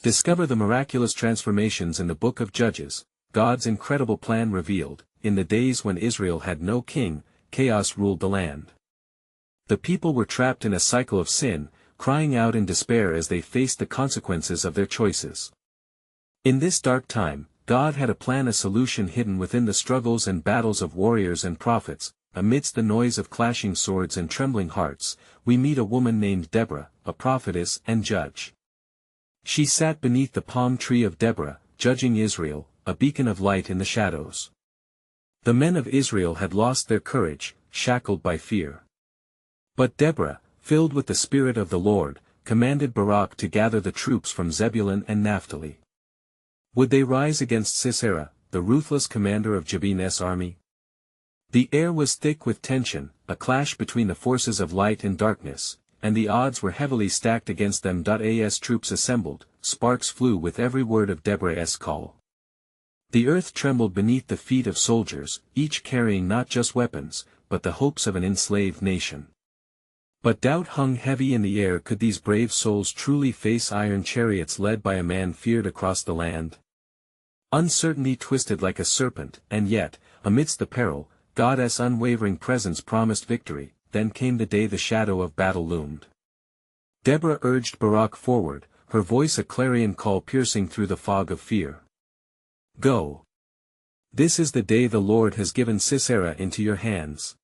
Discover the miraculous transformations in the book of Judges, God's incredible plan revealed. In the days when Israel had no king, chaos ruled the land. The people were trapped in a cycle of sin, crying out in despair as they faced the consequences of their choices. In this dark time, God had a plan, a solution hidden within the struggles and battles of warriors and prophets. Amidst the noise of clashing swords and trembling hearts, we meet a woman named Deborah, a prophetess and judge. She sat beneath the palm tree of Deborah, judging Israel, a beacon of light in the shadows. The men of Israel had lost their courage, shackled by fear. But Deborah, filled with the Spirit of the Lord, commanded Barak to gather the troops from Zebulun and Naphtali. Would they rise against Sisera, the ruthless commander of Jabin's army? The air was thick with tension, a clash between the forces of light and darkness, and the odds were heavily stacked against them. As troops assembled, sparks flew with every word of Deborah's call. The earth trembled beneath the feet of soldiers, each carrying not just weapons, but the hopes of an enslaved nation. But doubt hung heavy in the air. Could these brave souls truly face iron chariots led by a man feared across the land? Uncertainty twisted like a serpent, and yet, amidst the peril, God's unwavering presence promised victory. Then came the day the shadow of battle loomed. Deborah urged Barak forward, her voice a clarion call piercing through the fog of fear. Go. This is the day the Lord has given Sisera into your hands.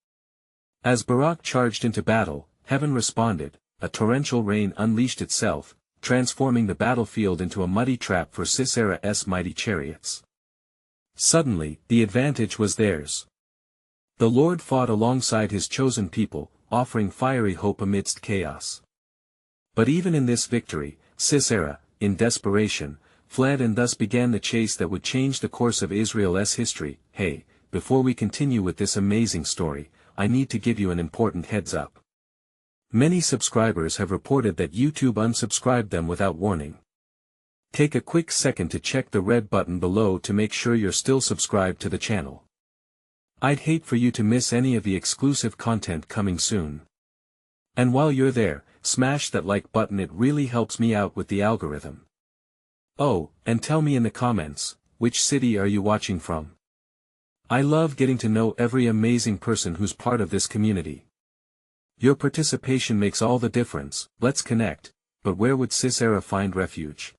As Barak charged into battle, heaven responded, a torrential rain unleashed itself, transforming the battlefield into a muddy trap for Sisera's mighty chariots. Suddenly, the advantage was theirs. The Lord fought alongside his chosen people, offering fiery hope amidst chaos. But even in this victory, Sisera, in desperation, fled, and thus began the chase that would change the course of Israel's history. Hey, before we continue with this amazing story, I need to give you an important heads up. Many subscribers have reported that YouTube unsubscribed them without warning. Take a quick second to check the red button below to make sure you're still subscribed to the channel. I'd hate for you to miss any of the exclusive content coming soon. And while you're there, smash that like button, it really helps me out with the algorithm. Oh, and tell me in the comments, which city are you watching from? I love getting to know every amazing person who's part of this community. Your participation makes all the difference. Let's connect. But where would Sisera find refuge?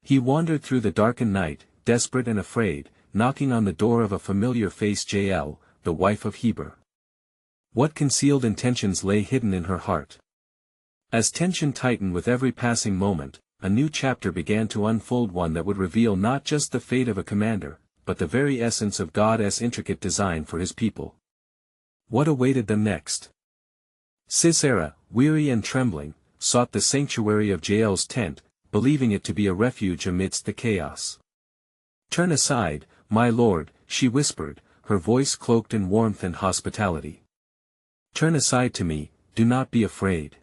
He wandered through the darkened night, desperate and afraid, knocking on the door of a familiar face, Jael, the wife of Heber. What concealed intentions lay hidden in her heart? As tension tightened with every passing moment, a new chapter began to unfold, one that would reveal not just the fate of a commander, but the very essence of God's intricate design for his people. What awaited them next? Sisera, weary and trembling, sought the sanctuary of Jael's tent, believing it to be a refuge amidst the chaos. "Turn aside, my lord," she whispered, her voice cloaked in warmth and hospitality. "Turn aside to me, do not be afraid."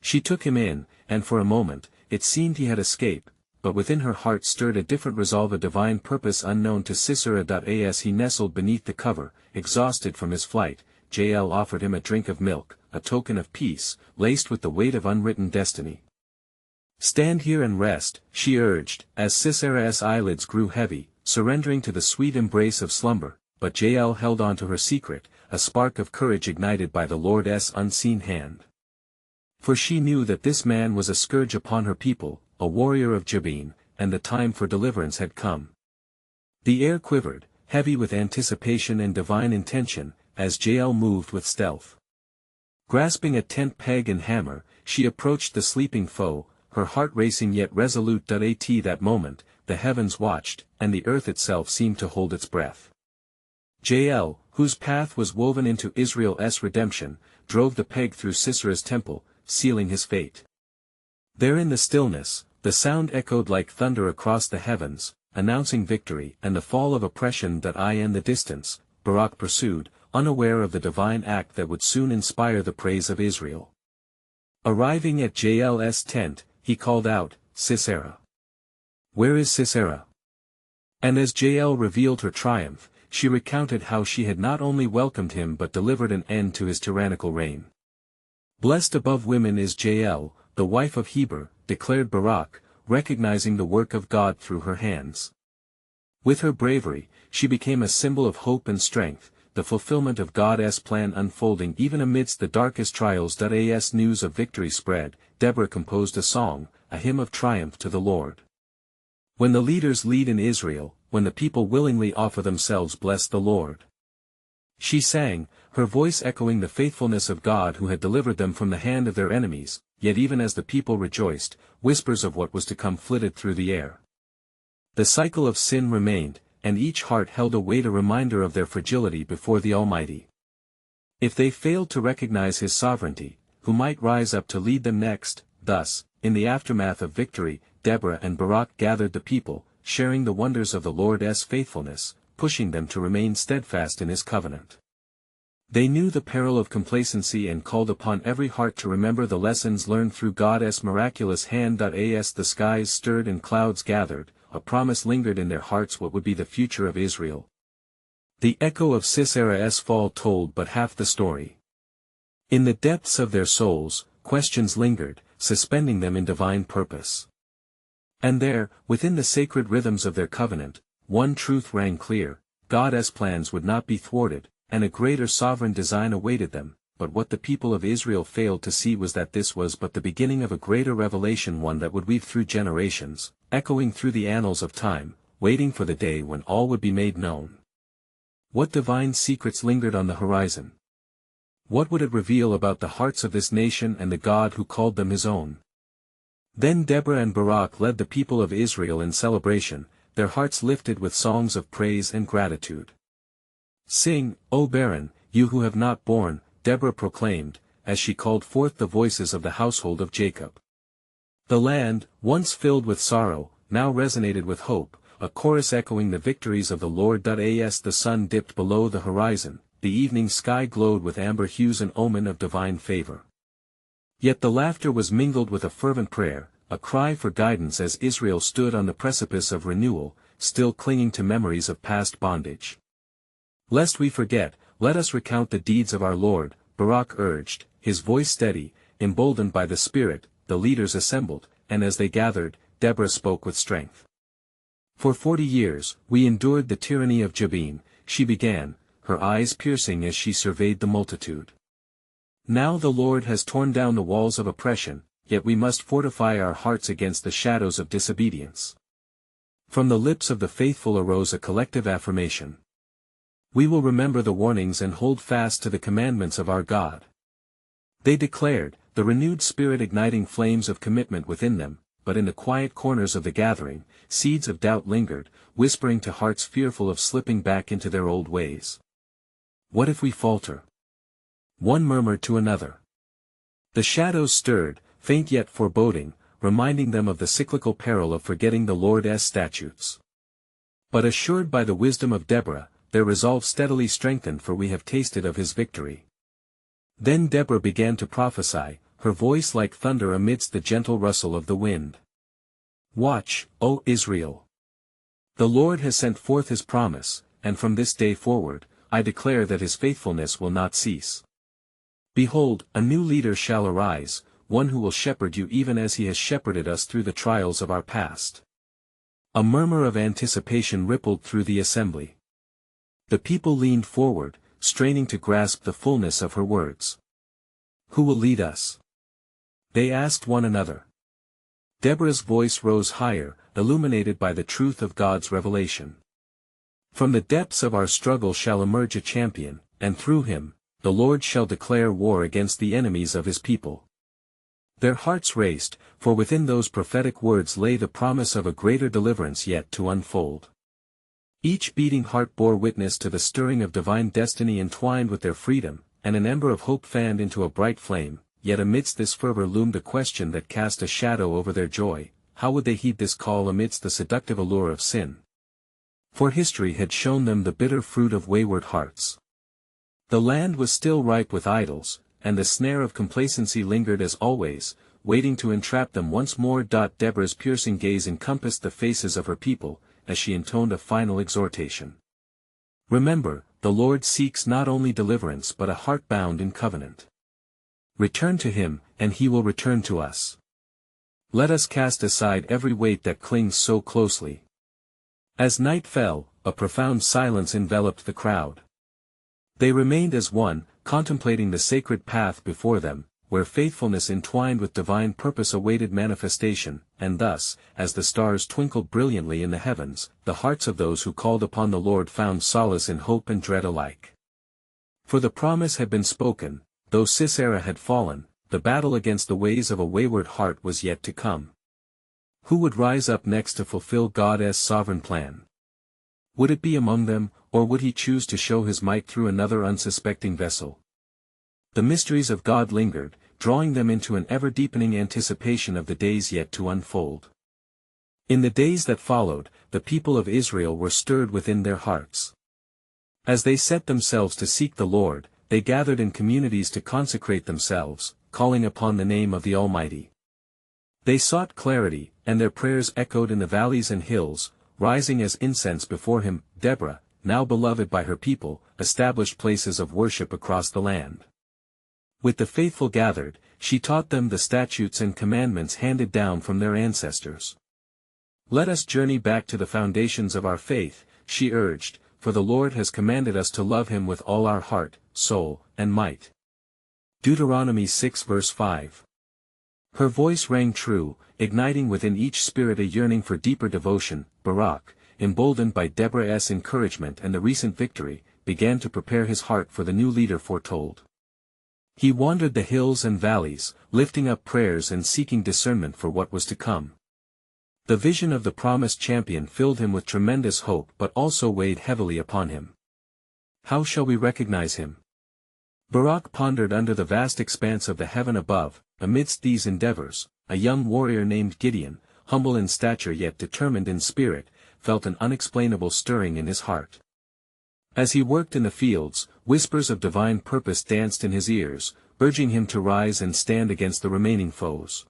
She took him in, and for a moment, it seemed he had escaped, but within her heart stirred a different resolve, a divine purpose unknown to Sisera. As he nestled beneath the cover, exhausted from his flight, Jael offered him a drink of milk, a token of peace, laced with the weight of unwritten destiny. "Stand here and rest," she urged, as Sisera's eyelids grew heavy, surrendering to the sweet embrace of slumber. But Jael held on to her secret, a spark of courage ignited by the Lord's unseen hand. For she knew that this man was a scourge upon her people, a warrior of Jabin, and the time for deliverance had come. The air quivered, heavy with anticipation and divine intention, as Jael moved with stealth. Grasping a tent peg and hammer, she approached the sleeping foe, her heart racing yet resolute. At that moment, the heavens watched, and the earth itself seemed to hold its breath. Jael, whose path was woven into Israel's redemption, drove the peg through Sisera's temple, sealing his fate. There in the stillness, the sound echoed like thunder across the heavens, announcing victory and the fall of oppression. In the distance, Barak pursued, unaware of the divine act that would soon inspire the praise of Israel. Arriving at Jael's tent, he called out, "Sisera. Where is Sisera?" And as Jael revealed her triumph, she recounted how she had not only welcomed him but delivered an end to his tyrannical reign. "Blessed above women is Jael, the wife of Heber," declared Barak, recognizing the work of God through her hands. With her bravery, she became a symbol of hope and strength, the fulfillment of God's plan unfolding even amidst the darkest trials. As news of victory spread, Deborah composed a song, a hymn of triumph to the Lord. When the leaders lead in Israel, when the people willingly offer themselves, bless the Lord. She sang, her voice echoing the faithfulness of God who had delivered them from the hand of their enemies, yet even as the people rejoiced, whispers of what was to come flitted through the air. The cycle of sin remained, and each heart held a weight, a reminder of their fragility before the Almighty. If they failed to recognize His sovereignty, who might rise up to lead them next? Thus, in the aftermath of victory, Deborah and Barak gathered the people, sharing the wonders of the Lord's faithfulness, pushing them to remain steadfast in His covenant. They knew the peril of complacency and called upon every heart to remember the lessons learned through God's miraculous hand. As the skies stirred and clouds gathered, a promise lingered in their hearts: what would be the future of Israel? The echo of Sisera's fall told but half the story. In the depths of their souls, questions lingered, suspending them in divine purpose. And there, within the sacred rhythms of their covenant, one truth rang clear: God's plans would not be thwarted, and a greater sovereign design awaited them. But what the people of Israel failed to see was that this was but the beginning of a greater revelation, one that would weave through generations, echoing through the annals of time, waiting for the day when all would be made known. What divine secrets lingered on the horizon? What would it reveal about the hearts of this nation and the God who called them His own? Then Deborah and Barak led the people of Israel in celebration, their hearts lifted with songs of praise and gratitude. Sing, O barren, you who have not borne, Deborah proclaimed, as she called forth the voices of the household of Jacob. The land, once filled with sorrow, now resonated with hope, a chorus echoing the victories of the Lord. As the sun dipped below the horizon, the evening sky glowed with amber hues, an omen of divine favor. Yet the laughter was mingled with a fervent prayer, a cry for guidance as Israel stood on the precipice of renewal, still clinging to memories of past bondage. Lest we forget, let us recount the deeds of our Lord, Barak urged, his voice steady, emboldened by the Spirit. The leaders assembled, and as they gathered, Deborah spoke with strength. For 40 years, we endured the tyranny of Jabin, she began, her eyes piercing as she surveyed the multitude. Now the Lord has torn down the walls of oppression, yet we must fortify our hearts against the shadows of disobedience. From the lips of the faithful arose a collective affirmation. We will remember the warnings and hold fast to the commandments of our God. They declared, the renewed spirit igniting flames of commitment within them, but in the quiet corners of the gathering, seeds of doubt lingered, whispering to hearts fearful of slipping back into their old ways. What if we falter? One murmured to another. The shadows stirred, faint yet foreboding, reminding them of the cyclical peril of forgetting the Lord's statutes. But assured by the wisdom of Deborah, their resolve steadily strengthened, for we have tasted of His victory. Then Deborah began to prophesy, her voice like thunder amidst the gentle rustle of the wind. Watch, O Israel! The Lord has sent forth His promise, and from this day forward, I declare that His faithfulness will not cease. Behold, a new leader shall arise, one who will shepherd you even as He has shepherded us through the trials of our past. A murmur of anticipation rippled through the assembly. The people leaned forward, straining to grasp the fullness of her words. Who will lead us? They asked one another. Deborah's voice rose higher, illuminated by the truth of God's revelation. From the depths of our struggle shall emerge a champion, and through him, the Lord shall declare war against the enemies of His people. Their hearts raced, for within those prophetic words lay the promise of a greater deliverance yet to unfold. Each beating heart bore witness to the stirring of divine destiny entwined with their freedom, and an ember of hope fanned into a bright flame. Yet amidst this fervor loomed a question that cast a shadow over their joy: how would they heed this call amidst the seductive allure of sin? For history had shown them the bitter fruit of wayward hearts. The land was still ripe with idols, and the snare of complacency lingered as always, waiting to entrap them once more. Deborah's piercing gaze encompassed the faces of her people, as she intoned a final exhortation. Remember, the Lord seeks not only deliverance but a heart bound in covenant. Return to Him, and He will return to us. Let us cast aside every weight that clings so closely. As night fell, a profound silence enveloped the crowd. They remained as one, contemplating the sacred path before them, where faithfulness entwined with divine purpose awaited manifestation, and thus, as the stars twinkled brilliantly in the heavens, the hearts of those who called upon the Lord found solace in hope and dread alike. For the promise had been spoken, though Sisera had fallen, the battle against the ways of a wayward heart was yet to come. Who would rise up next to fulfill God's sovereign plan? Would it be among them, or would he choose to show his might through another unsuspecting vessel? The mysteries of God lingered, drawing them into an ever-deepening anticipation of the days yet to unfold. In the days that followed, the people of Israel were stirred within their hearts. As they set themselves to seek the Lord, they gathered in communities to consecrate themselves, calling upon the name of the Almighty. They sought clarity, and their prayers echoed in the valleys and hills, rising as incense before him. Deborah, now beloved by her people, established places of worship across the land. With the faithful gathered, she taught them the statutes and commandments handed down from their ancestors. Let us journey back to the foundations of our faith, she urged, for the Lord has commanded us to love him with all our heart, soul, and might. Deuteronomy 6 verse 5. Her voice rang true, igniting within each spirit a yearning for deeper devotion. Barak, emboldened by Deborah's encouragement and the recent victory, began to prepare his heart for the new leader foretold. He wandered the hills and valleys, lifting up prayers and seeking discernment for what was to come. The vision of the promised champion filled him with tremendous hope but also weighed heavily upon him. How shall we recognize him? Barak pondered under the vast expanse of the heaven above. Amidst these endeavors, a young warrior named Gideon, humble in stature yet determined in spirit, felt an unexplainable stirring in his heart. As he worked in the fields, whispers of divine purpose danced in his ears, urging him to rise and stand against the remaining foes.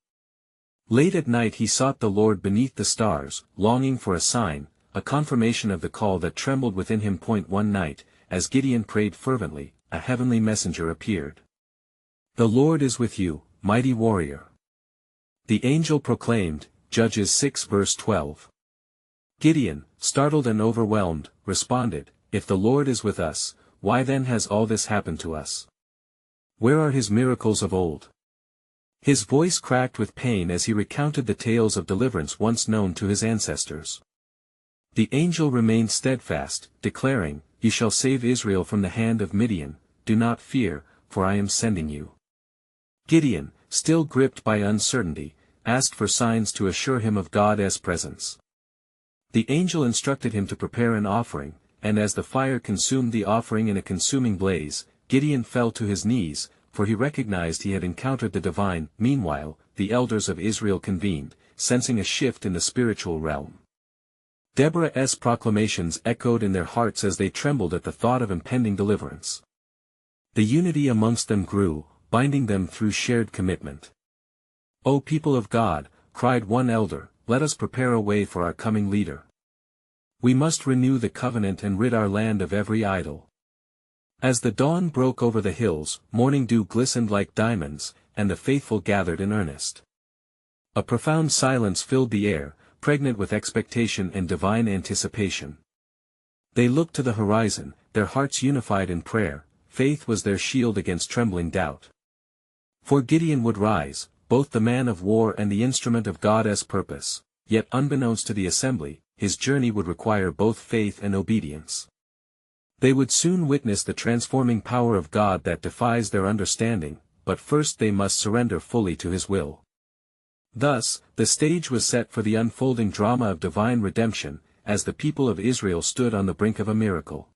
Late at night he sought the Lord beneath the stars, longing for a sign, a confirmation of the call that trembled within him. One night, as Gideon prayed fervently, a heavenly messenger appeared. "The Lord is with you, mighty warrior." The angel proclaimed, Judges 6 verse 12. Gideon, startled and overwhelmed, responded, "If the Lord is with us, why then has all this happened to us? Where are his miracles of old?" His voice cracked with pain as he recounted the tales of deliverance once known to his ancestors. The angel remained steadfast, declaring, "You shall save Israel from the hand of Midian. Do not fear, for I am sending you." Gideon, still gripped by uncertainty, asked for signs to assure him of God's presence. The angel instructed him to prepare an offering, and as the fire consumed the offering in a consuming blaze, Gideon fell to his knees, for he recognized he had encountered the divine. Meanwhile, the elders of Israel convened, sensing a shift in the spiritual realm. Deborah's proclamations echoed in their hearts as they trembled at the thought of impending deliverance. The unity amongst them grew, binding them through shared commitment. "O people of God," cried one elder, "let us prepare a way for our coming leader. We must renew the covenant and rid our land of every idol." As the dawn broke over the hills, morning dew glistened like diamonds, and the faithful gathered in earnest. A profound silence filled the air, pregnant with expectation and divine anticipation. They looked to the horizon, their hearts unified in prayer. Faith was their shield against trembling doubt. For Gideon would rise, both the man of war and the instrument of God's purpose, yet unbeknownst to the assembly, his journey would require both faith and obedience. They would soon witness the transforming power of God that defies their understanding, but first they must surrender fully to his will. Thus, the stage was set for the unfolding drama of divine redemption, as the people of Israel stood on the brink of a miracle.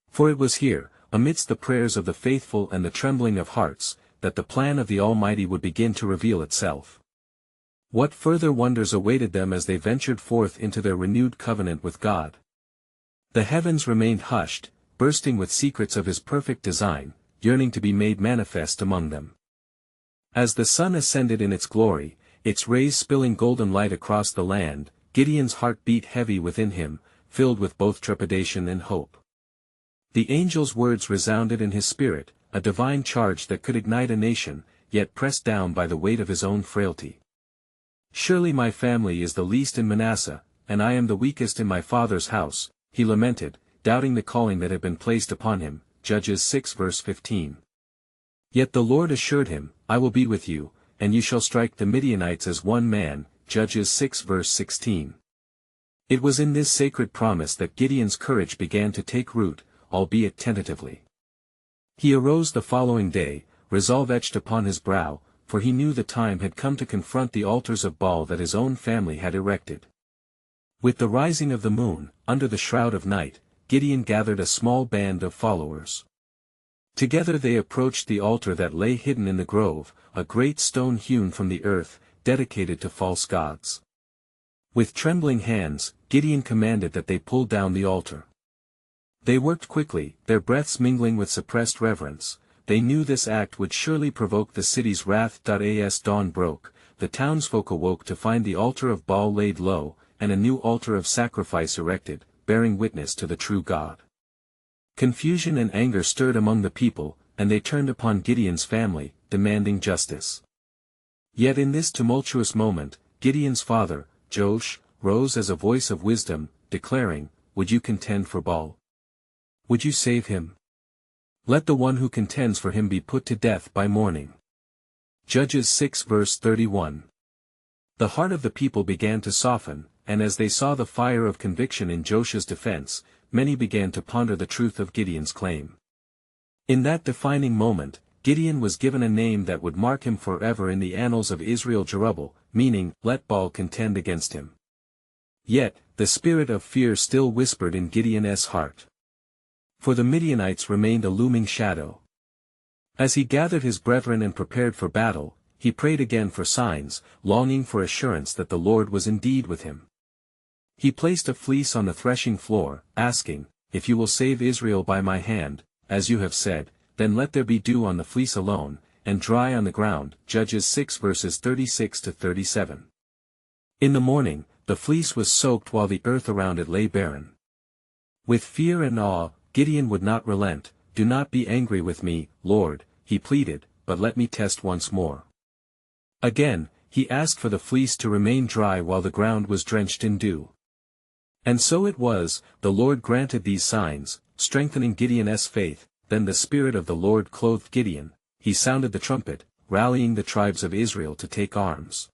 For it was here, amidst the prayers of the faithful and the trembling of hearts, that the plan of the Almighty would begin to reveal itself. What further wonders awaited them as they ventured forth into their renewed covenant with God? The heavens remained hushed, bursting with secrets of his perfect design, yearning to be made manifest among them. As the sun ascended in its glory, its rays spilling golden light across the land, Gideon's heart beat heavy within him, filled with both trepidation and hope. The angel's words resounded in his spirit, a divine charge that could ignite a nation, yet pressed down by the weight of his own frailty. Surely my family is the least in Manasseh, and I am the weakest in my father's house, he lamented, doubting the calling that had been placed upon him. Judges 6 verse 15. Yet the Lord assured him, I will be with you, and you shall strike the Midianites as one man. Judges 6 verse 16. It was in this sacred promise that Gideon's courage began to take root, albeit tentatively. He arose the following day, resolve etched upon his brow, for he knew the time had come to confront the altars of Baal that his own family had erected. With the rising of the moon, under the shroud of night, Gideon gathered a small band of followers. Together they approached the altar that lay hidden in the grove, a great stone hewn from the earth, dedicated to false gods. With trembling hands, Gideon commanded that they pull down the altar. They worked quickly, their breaths mingling with suppressed reverence. They knew this act would surely provoke the city's wrath. As dawn broke, the townsfolk awoke to find the altar of Baal laid low, and a new altar of sacrifice erected, bearing witness to the true God. Confusion and anger stirred among the people, and they turned upon Gideon's family, demanding justice. Yet in this tumultuous moment, Gideon's father, Joash, rose as a voice of wisdom, declaring, Would you contend for Baal? Would you save him? Let the one who contends for him be put to death by morning. Judges 6 verse 31. The heart of the people began to soften, and as they saw the fire of conviction in Josh's defense, many began to ponder the truth of Gideon's claim. In that defining moment, Gideon was given a name that would mark him forever in the annals of Israel, Jerubbaal, meaning, let Baal contend against him. Yet, the spirit of fear still whispered in Gideon's heart. For the Midianites remained a looming shadow. As he gathered his brethren and prepared for battle, he prayed again for signs, longing for assurance that the Lord was indeed with him. He placed a fleece on the threshing floor, asking, If you will save Israel by my hand, as you have said, then let there be dew on the fleece alone, and dry on the ground. Judges 6 verses 36 to 37. In the morning, the fleece was soaked while the earth around it lay barren. With fear and awe, Gideon would not relent. Do not be angry with me, Lord, he pleaded, but let me test once more. Again, he asked for the fleece to remain dry while the ground was drenched in dew. And so it was, the Lord granted these signs, strengthening Gideon's faith. Then the Spirit of the Lord clothed Gideon, he sounded the trumpet, rallying the tribes of Israel to take arms.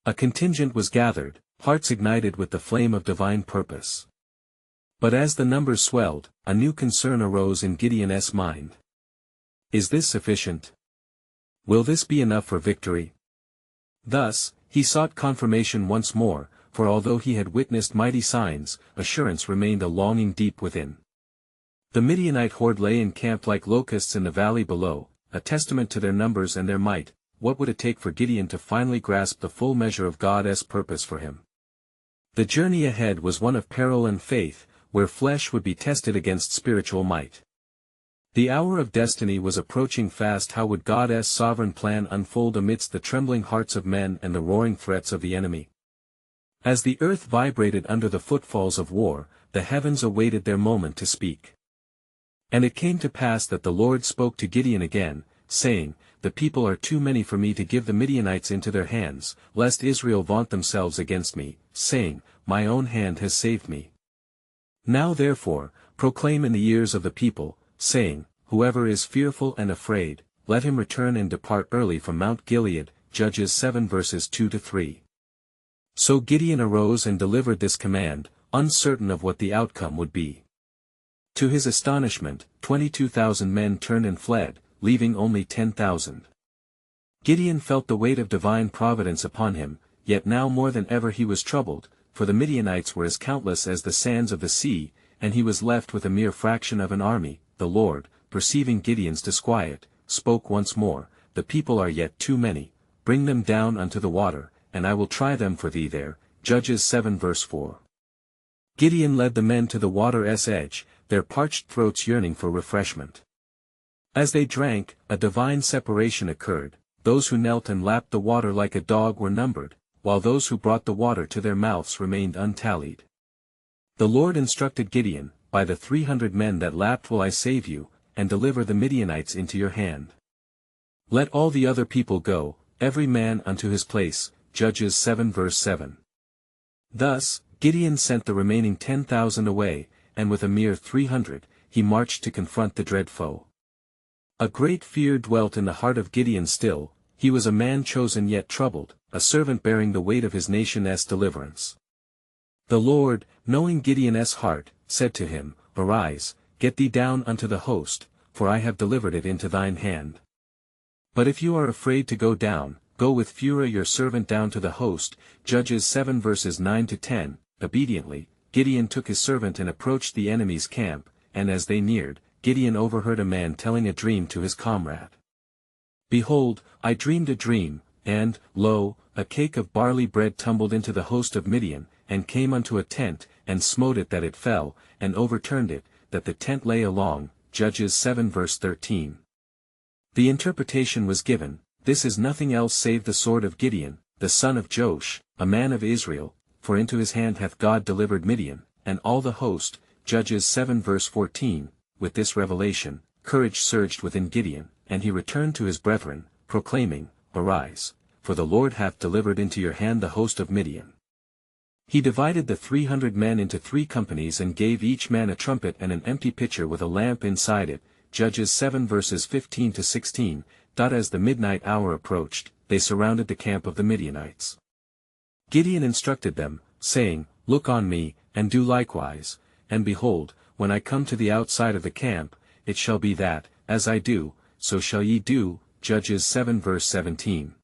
A contingent was gathered, hearts ignited with the flame of divine purpose. But as the numbers swelled, a new concern arose in Gideon's mind. Is this sufficient? Will this be enough for victory? Thus, he sought confirmation once more, for although he had witnessed mighty signs, assurance remained a longing deep within. The Midianite horde lay encamped like locusts in the valley below, a testament to their numbers and their might. What would it take for Gideon to finally grasp the full measure of God's purpose for him? The journey ahead was one of peril and faith, where flesh would be tested against spiritual might. The hour of destiny was approaching fast. How would God's sovereign plan unfold amidst the trembling hearts of men and the roaring threats of the enemy? As the earth vibrated under the footfalls of war, the heavens awaited their moment to speak. And it came to pass that the Lord spoke to Gideon again, saying, The people are too many for me to give the Midianites into their hands, lest Israel vaunt themselves against me, saying, My own hand has saved me. Now therefore, proclaim in the ears of the people, saying, Whoever is fearful and afraid, let him return and depart early from Mount Gilead. Judges 7 verses 2 to 3. So Gideon arose and delivered this command, uncertain of what the outcome would be. To his astonishment, 22,000 men turned and fled, leaving only 10,000. Gideon felt the weight of divine providence upon him, yet now more than ever he was troubled, for the Midianites were as countless as the sands of the sea, and he was left with a mere fraction of an army. The Lord, perceiving Gideon's disquiet, spoke once more, The people are yet too many, bring them down unto the water, and I will try them for thee there. Judges 7 verse 4. Gideon led the men to the water's edge, their parched throats yearning for refreshment. As they drank, a divine separation occurred. Those who knelt and lapped the water like a dog were numbered, while those who brought the water to their mouths remained untallied. The Lord instructed Gideon, By the 300 men that lapped will I save you, and deliver the Midianites into your hand. Let all the other people go, every man unto his place. Judges 7 verse 7. Thus, Gideon sent the remaining 10,000 away, and with a mere 300, he marched to confront the dread foe. A great fear dwelt in the heart of Gideon still. He was a man chosen yet troubled, a servant bearing the weight of his nation's deliverance. The Lord, knowing Gideon's heart, said to him, Arise, get thee down unto the host, for I have delivered it into thine hand. But if you are afraid to go down, go with Phurah your servant down to the host. Judges 7 verses 9 to 10. Obediently, Gideon took his servant and approached the enemy's camp, and as they neared, Gideon overheard a man telling a dream to his comrade. Behold, I dreamed a dream, and, lo, a cake of barley bread tumbled into the host of Midian, and came unto a tent, and smote it that it fell, and overturned it, that the tent lay along. Judges 7 verse 13. The interpretation was given, This is nothing else save the sword of Gideon, the son of Joash, a man of Israel, for into his hand hath God delivered Midian, and all the host. Judges 7 verse 14. With this revelation, courage surged within Gideon, and he returned to his brethren, proclaiming, Arise, for the Lord hath delivered into your hand the host of Midian. He divided the 300 men into 3 companies and gave each man a trumpet and an empty pitcher with a lamp inside it. Judges 7 verses 15 to 16. As the midnight hour approached, they surrounded the camp of the Midianites. Gideon instructed them, saying, Look on me, and do likewise, and behold, when I come to the outside of the camp, it shall be that, as I do, so shall ye do. Judges 7 verse 17.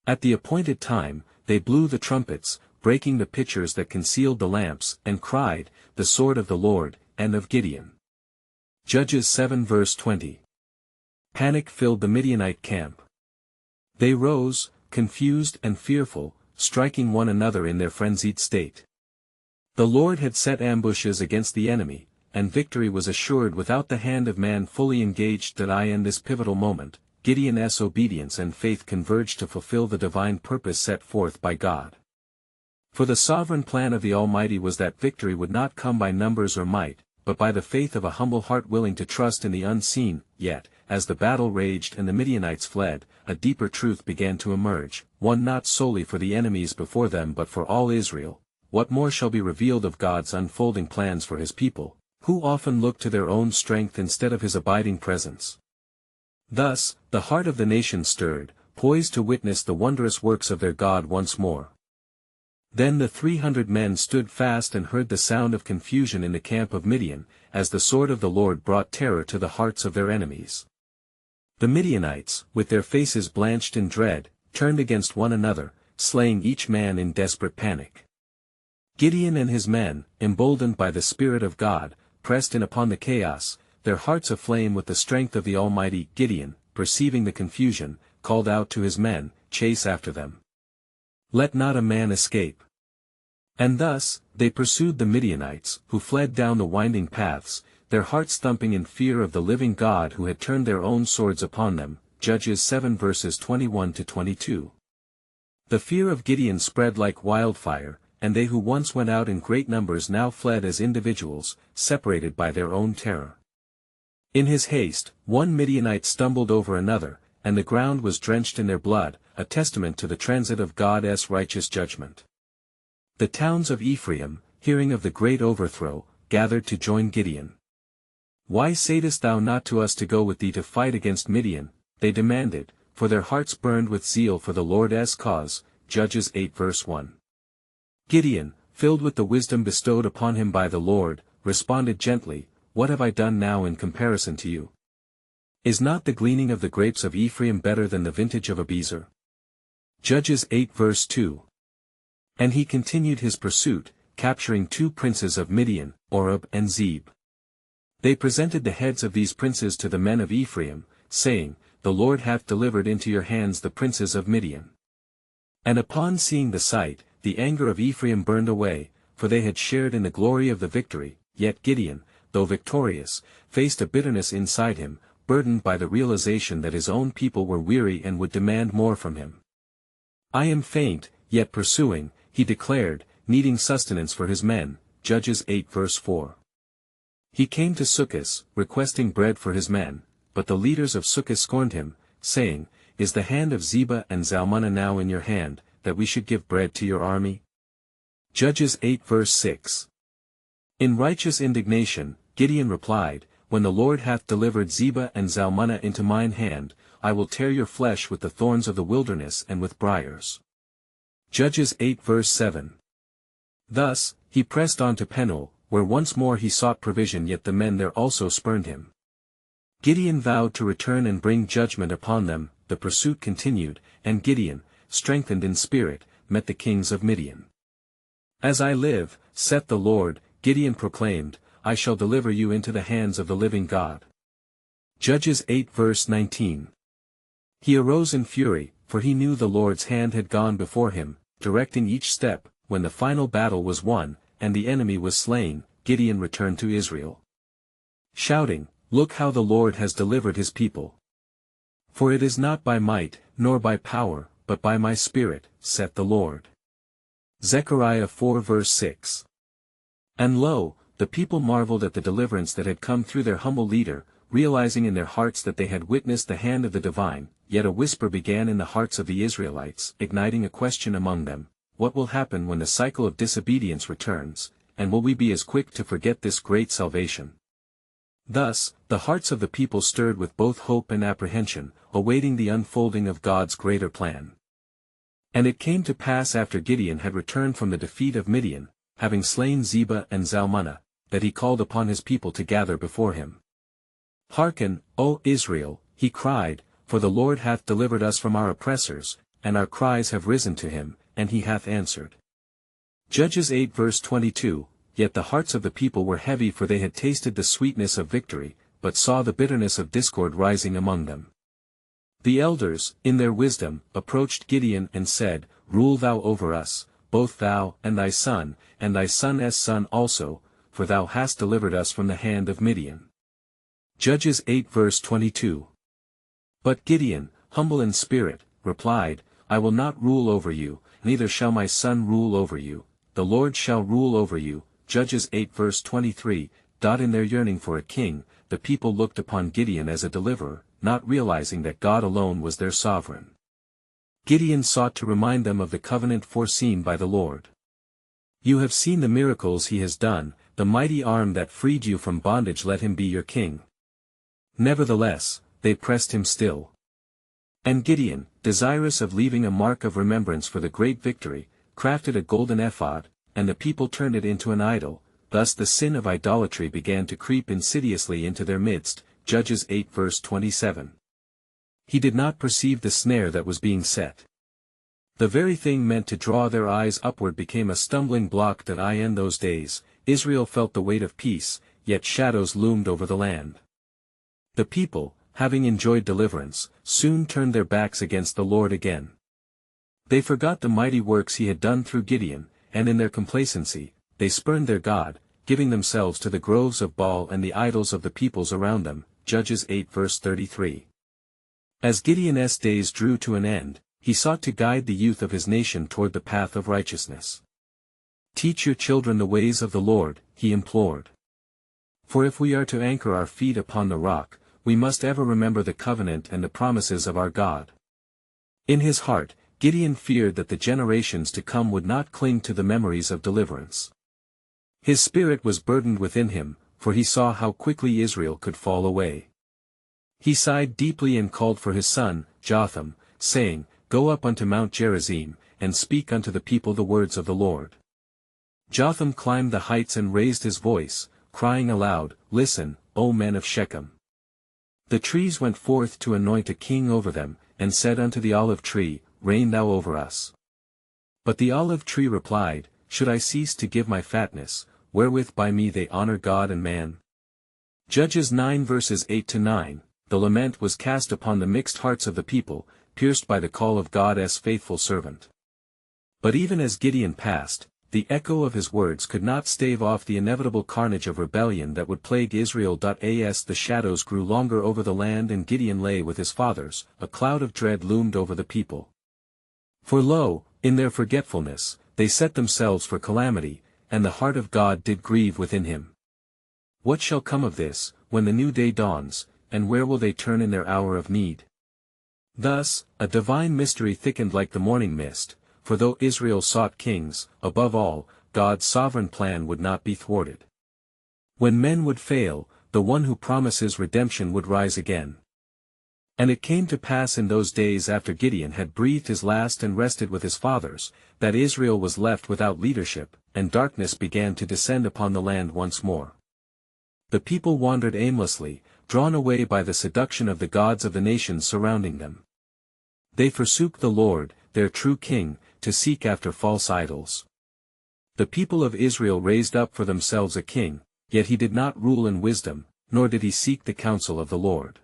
At the appointed time, they blew the trumpets, breaking the pitchers that concealed the lamps, and cried, The sword of the Lord, and of Gideon. Judges 7 verse 20. Panic filled the Midianite camp. They rose, confused and fearful, striking one another in their frenzied state. The Lord had set ambushes against the enemy, and victory was assured without the hand of man fully engaged. In this pivotal moment, Gideon's obedience and faith converged to fulfill the divine purpose set forth by God. For the sovereign plan of the Almighty was that victory would not come by numbers or might, but by the faith of a humble heart willing to trust in the unseen. Yet, as the battle raged and the Midianites fled, a deeper truth began to emerge, one not solely for the enemies before them but for all Israel. What more shall be revealed of God's unfolding plans for his people, who often look to their own strength instead of his abiding presence? Thus, the heart of the nation stirred, poised to witness the wondrous works of their God once more. Then the 300 men stood fast and heard the sound of confusion in the camp of Midian, as the sword of the Lord brought terror to the hearts of their enemies. The Midianites, with their faces blanched in dread, turned against one another, slaying each man in desperate panic. Gideon and his men, emboldened by the Spirit of God, pressed in upon the chaos, their hearts aflame with the strength of the Almighty. Gideon, perceiving the confusion, called out to his men, Chase after them. Let not a man escape. And thus, they pursued the Midianites, who fled down the winding paths, their hearts thumping in fear of the living God who had turned their own swords upon them. Judges 7 verses 21 to 22. The fear of Gideon spread like wildfire, and they who once went out in great numbers now fled as individuals, separated by their own terror. In his haste, one Midianite stumbled over another, and the ground was drenched in their blood, a testament to the transit of God's righteous judgment. The towns of Ephraim, hearing of the great overthrow, gathered to join Gideon. Why saidest thou not to us to go with thee to fight against Midian? They demanded, for their hearts burned with zeal for the Lord's cause. Judges 8 verse 1. Gideon, filled with the wisdom bestowed upon him by the Lord, responded gently, What have I done now in comparison to you? Is not the gleaning of the grapes of Ephraim better than the vintage of Abiezer? Judges 8 verse 2. And he continued his pursuit, capturing 2 princes of Midian, Oreb and Zeb. They presented the heads of these princes to the men of Ephraim, saying, The Lord hath delivered into your hands the princes of Midian. And upon seeing the sight, the anger of Ephraim burned away, for they had shared in the glory of the victory. Yet Gideon, though victorious, faced a bitterness inside him, burdened by the realization that his own people were weary and would demand more from him. I am faint, yet pursuing, he declared, needing sustenance for his men. Judges 8 verse 4. He came to Succos, requesting bread for his men, but the leaders of Succos scorned him, saying, Is the hand of Zebah and Zalmunna now in your hand, that we should give bread to your army? Judges 8 verse 6. In righteous indignation, Gideon replied, When the Lord hath delivered Zebah and Zalmunna into mine hand, I will tear your flesh with the thorns of the wilderness and with briars. Judges 8 verse 7. Thus, he pressed on to Penuel, where once more he sought provision, yet the men there also spurned him. Gideon vowed to return and bring judgment upon them. The pursuit continued, and Gideon, strengthened in spirit, met the kings of Midian. As I live, saith the Lord, Gideon proclaimed, I shall deliver you into the hands of the living God. Judges 8 verse 19. He arose in fury, for he knew the Lord's hand had gone before him, directing each step. When the final battle was won, and the enemy was slain, Gideon returned to Israel, shouting, Look how the Lord has delivered his people. For it is not by might, nor by power, but by my spirit, saith the Lord. Zechariah 4 verse 6. And lo, the people marveled at the deliverance that had come through their humble leader, realizing in their hearts that they had witnessed the hand of the divine. Yet a whisper began in the hearts of the Israelites, igniting a question among them. What will happen when the cycle of disobedience returns, and will we be as quick to forget this great salvation? Thus, the hearts of the people stirred with both hope and apprehension, awaiting the unfolding of God's greater plan. And it came to pass after Gideon had returned from the defeat of Midian, having slain Zebah and Zalmunna, that he called upon his people to gather before him. Hearken, O Israel, he cried, for the Lord hath delivered us from our oppressors, and our cries have risen to him, and he hath answered. Judges 8 verse 22. Yet the hearts of the people were heavy, for they had tasted the sweetness of victory, but saw the bitterness of discord rising among them. The elders, in their wisdom, approached Gideon and said, Rule thou over us, both thou and thy son's son also, for thou hast delivered us from the hand of Midian. Judges 8 verse 22. But Gideon, humble in spirit, replied, I will not rule over you, neither shall my son rule over you, the Lord shall rule over you. Judges 8 verse 23. In their yearning for a king, the people looked upon Gideon as a deliverer, not realizing that God alone was their sovereign. Gideon sought to remind them of the covenant foreseen by the Lord. You have seen the miracles he has done, the mighty arm that freed you from bondage, let him be your king. Nevertheless, they pressed him still. And Gideon, desirous of leaving a mark of remembrance for the great victory, crafted a golden ephod, and the people turned it into an idol. Thus the sin of idolatry began to creep insidiously into their midst. Judges 8 verse 27. He did not perceive the snare that was being set. The very thing meant to draw their eyes upward became a stumbling block. In those days, Israel felt the weight of peace, yet shadows loomed over the land. The people, having enjoyed deliverance, soon turned their backs against the Lord again. They forgot the mighty works he had done through Gideon, and in their complacency, they spurned their God, giving themselves to the groves of Baal and the idols of the peoples around them. Judges 8 verse 33. As Gideon's days drew to an end, he sought to guide the youth of his nation toward the path of righteousness. Teach your children the ways of the Lord, he implored. For if we are to anchor our feet upon the rock, we must ever remember the covenant and the promises of our God. In his heart, Gideon feared that the generations to come would not cling to the memories of deliverance. His spirit was burdened within him, for he saw how quickly Israel could fall away. He sighed deeply and called for his son, Jotham, saying, Go up unto Mount Gerizim, and speak unto the people the words of the Lord. Jotham climbed the heights and raised his voice, crying aloud, Listen, O men of Shechem. The trees went forth to anoint a king over them, and said unto the olive tree, Reign thou over us. But the olive tree replied, Should I cease to give my fatness, wherewith by me they honor God and man? Judges 9 verses 8-9. The lament was cast upon the mixed hearts of the people, pierced by the call of God as faithful servant. But even as Gideon passed, the echo of his words could not stave off the inevitable carnage of rebellion that would plague Israel. As the shadows grew longer over the land and Gideon lay with his fathers, a cloud of dread loomed over the people. For lo, in their forgetfulness, they set themselves for calamity, and the heart of God did grieve within him. What shall come of this, when the new day dawns, and where will they turn in their hour of need? Thus, a divine mystery thickened like the morning mist, for though Israel sought kings, above all, God's sovereign plan would not be thwarted. When men would fail, the one who promises redemption would rise again. And it came to pass in those days after Gideon had breathed his last and rested with his fathers, that Israel was left without leadership, and darkness began to descend upon the land once more. The people wandered aimlessly, drawn away by the seduction of the gods of the nations surrounding them. They forsook the Lord, their true king, to seek after false idols. The people of Israel raised up for themselves a king, yet he did not rule in wisdom, nor did he seek the counsel of the Lord.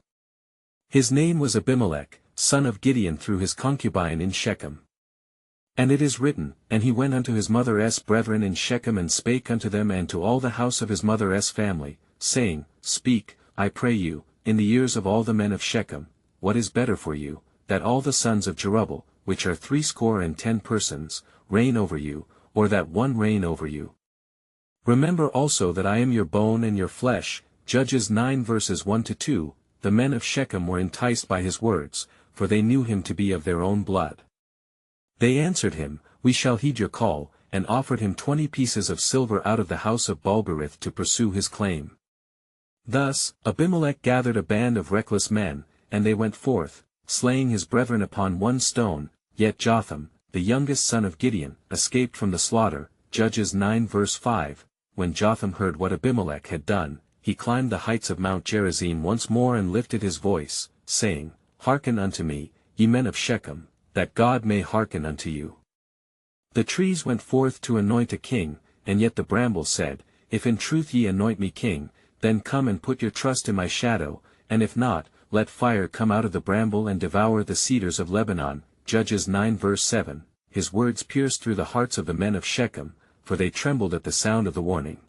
His name was Abimelech, son of Gideon through his concubine in Shechem. And it is written, And he went unto his mother's brethren in Shechem and spake unto them and to all the house of his mother's family, saying, Speak, I pray you, in the ears of all the men of Shechem, what is better for you, that all the sons of Jerubbaal, which are 70 persons, reign over you, or that one reign over you? Remember also that I am your bone and your flesh. Judges 9 verses 1-2, the men of Shechem were enticed by his words, for they knew him to be of their own blood. They answered him, We shall heed your call, and offered him 20 pieces of silver out of the house of Balberith to pursue his claim. Thus, Abimelech gathered a band of reckless men, and they went forth, slaying his brethren upon one stone, yet Jotham, the youngest son of Gideon, escaped from the slaughter. Judges 9 verse 5, when Jotham heard what Abimelech had done, he climbed the heights of Mount Gerizim once more and lifted his voice, saying, Hearken unto me, ye men of Shechem, that God may hearken unto you. The trees went forth to anoint a king, and yet the brambles said, If in truth ye anoint me king, then come and put your trust in my shadow, and if not, let fire come out of the bramble and devour the cedars of Lebanon. Judges 9 verse 7, his words pierced through the hearts of the men of Shechem, for they trembled at the sound of the warning.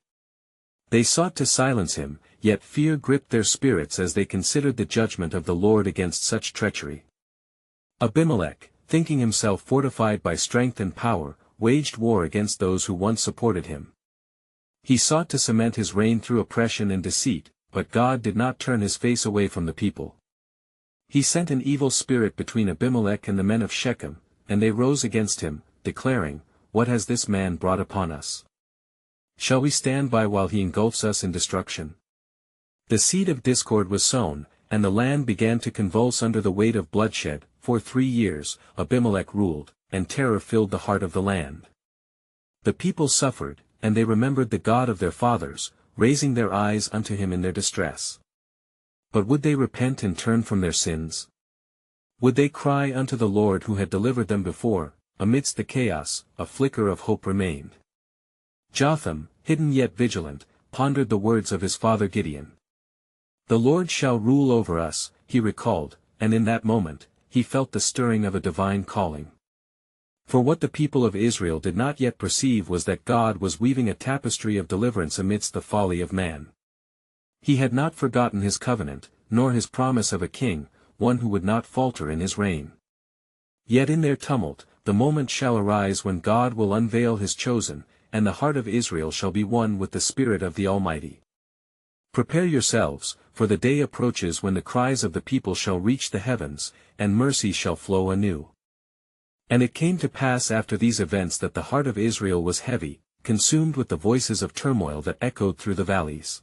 They sought to silence him, yet fear gripped their spirits as they considered the judgment of the Lord against such treachery. Abimelech, thinking himself fortified by strength and power, waged war against those who once supported him. He sought to cement his reign through oppression and deceit, but God did not turn his face away from the people. He sent an evil spirit between Abimelech and the men of Shechem, and they rose against him, declaring, What has this man brought upon us? Shall we stand by while he engulfs us in destruction? The seed of discord was sown, and the land began to convulse under the weight of bloodshed. For 3 years, Abimelech ruled, and terror filled the heart of the land. The people suffered, and they remembered the God of their fathers, raising their eyes unto him in their distress. But would they repent and turn from their sins? Would they cry unto the Lord who had delivered them before? Amidst the chaos, a flicker of hope remained. Jotham, hidden yet vigilant, pondered the words of his father Gideon. The Lord shall rule over us, he recalled, and in that moment, he felt the stirring of a divine calling. For what the people of Israel did not yet perceive was that God was weaving a tapestry of deliverance amidst the folly of man. He had not forgotten his covenant, nor his promise of a king, one who would not falter in his reign. Yet in their tumult, the moment shall arise when God will unveil his chosen, and the heart of Israel shall be one with the Spirit of the Almighty. Prepare yourselves, for the day approaches when the cries of the people shall reach the heavens, and mercy shall flow anew. And it came to pass after these events that the heart of Israel was heavy, consumed with the voices of turmoil that echoed through the valleys.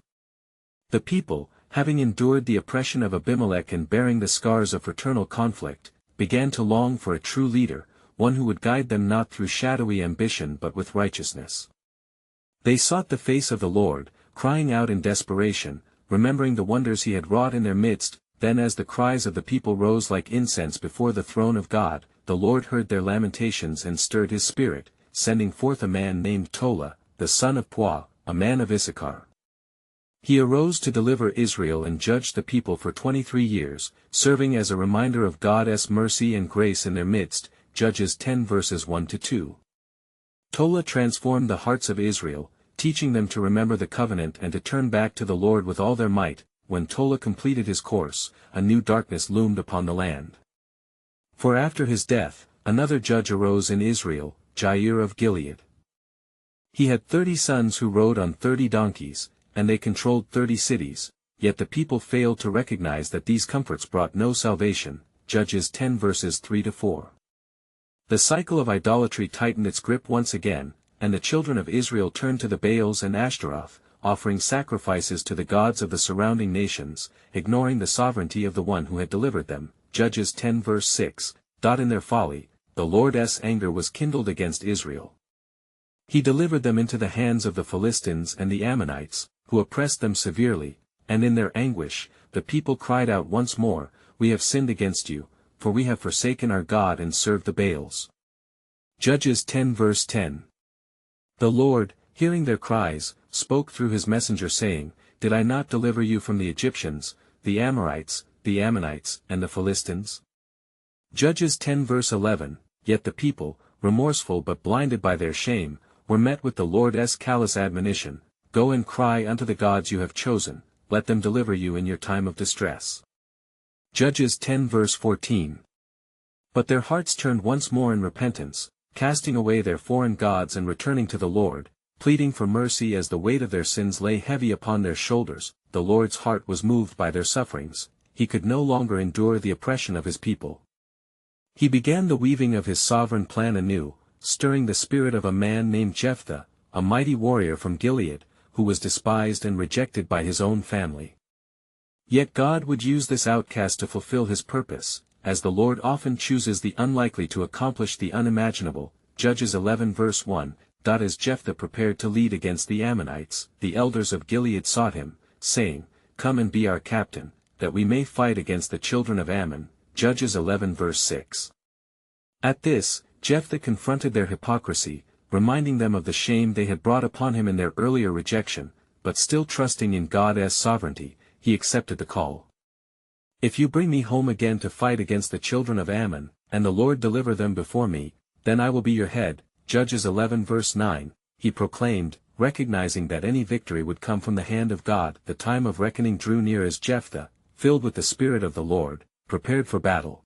The people, having endured the oppression of Abimelech and bearing the scars of fraternal conflict, began to long for a true leader, one who would guide them not through shadowy ambition but with righteousness. They sought the face of the Lord, crying out in desperation, remembering the wonders he had wrought in their midst. Then as the cries of the people rose like incense before the throne of God, the Lord heard their lamentations and stirred his spirit, sending forth a man named Tola, the son of Puah, a man of Issachar. He arose to deliver Israel and judged the people for 23 years, serving as a reminder of God's mercy and grace in their midst. Judges 10 verses 1-2. Tola transformed the hearts of Israel, teaching them to remember the covenant and to turn back to the Lord with all their might. When Tola completed his course, a new darkness loomed upon the land. For after his death, another judge arose in Israel, Jair of Gilead. He had 30 sons who rode on 30 donkeys, and they controlled 30 cities, yet the people failed to recognize that these comforts brought no salvation. Judges 10 verses 3-4. The cycle of idolatry tightened its grip once again, and the children of Israel turned to the Baals and Ashtaroth, offering sacrifices to the gods of the surrounding nations, ignoring the sovereignty of the one who had delivered them. Judges 10 verse 6. In their folly, the Lord's anger was kindled against Israel. He delivered them into the hands of the Philistines and the Ammonites, who oppressed them severely, and in their anguish, the people cried out once more, "We have sinned against you, for we have forsaken our God and served the Baals." Judges 10 verse 10. The Lord, hearing their cries, spoke through his messenger saying, "Did I not deliver you from the Egyptians, the Amorites, the Ammonites, and the Philistines?" Judges 10 verse 11. Yet the people, remorseful but blinded by their shame, were met with the Lord's callous admonition, "Go and cry unto the gods you have chosen, let them deliver you in your time of distress." Judges 10 verse 14. But their hearts turned once more in repentance, casting away their foreign gods and returning to the Lord, pleading for mercy as the weight of their sins lay heavy upon their shoulders. The Lord's heart was moved by their sufferings, he could no longer endure the oppression of his people. He began the weaving of his sovereign plan anew, stirring the spirit of a man named Jephthah, a mighty warrior from Gilead, who was despised and rejected by his own family. Yet God would use this outcast to fulfill his purpose, as the Lord often chooses the unlikely to accomplish the unimaginable. Judges 11 verse 1. As Jephthah prepared to lead against the Ammonites, the elders of Gilead sought him, saying, "Come and be our captain, that we may fight against the children of Ammon." Judges 11 verse 6. At this, Jephthah confronted their hypocrisy, reminding them of the shame they had brought upon him in their earlier rejection, but still trusting in God's sovereignty, he accepted the call. "If you bring me home again to fight against the children of Ammon, and the Lord deliver them before me, then I will be your head." Judges 11 verse 9, he proclaimed, recognizing that any victory would come from the hand of God. The time of reckoning drew near as Jephthah, filled with the Spirit of the Lord, prepared for battle.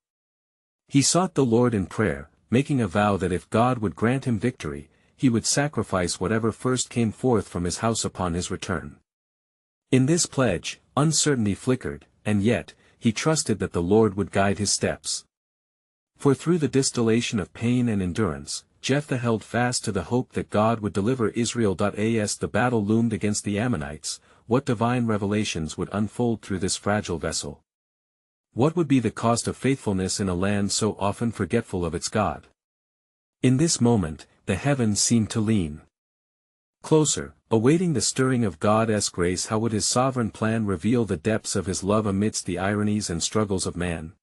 He sought the Lord in prayer, making a vow that if God would grant him victory, he would sacrifice whatever first came forth from his house upon his return. In this pledge, uncertainty flickered, and yet, he trusted that the Lord would guide his steps. For through the distillation of pain and endurance, Jephthah held fast to the hope that God would deliver Israel. As the battle loomed against the Ammonites, what divine revelations would unfold through this fragile vessel? What would be the cost of faithfulness in a land so often forgetful of its God? In this moment, the heavens seemed to lean closer, awaiting the stirring of God's grace. How would his sovereign plan reveal the depths of his love amidst the ironies and struggles of man?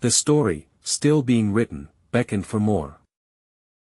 The story, still being written, beckoned for more.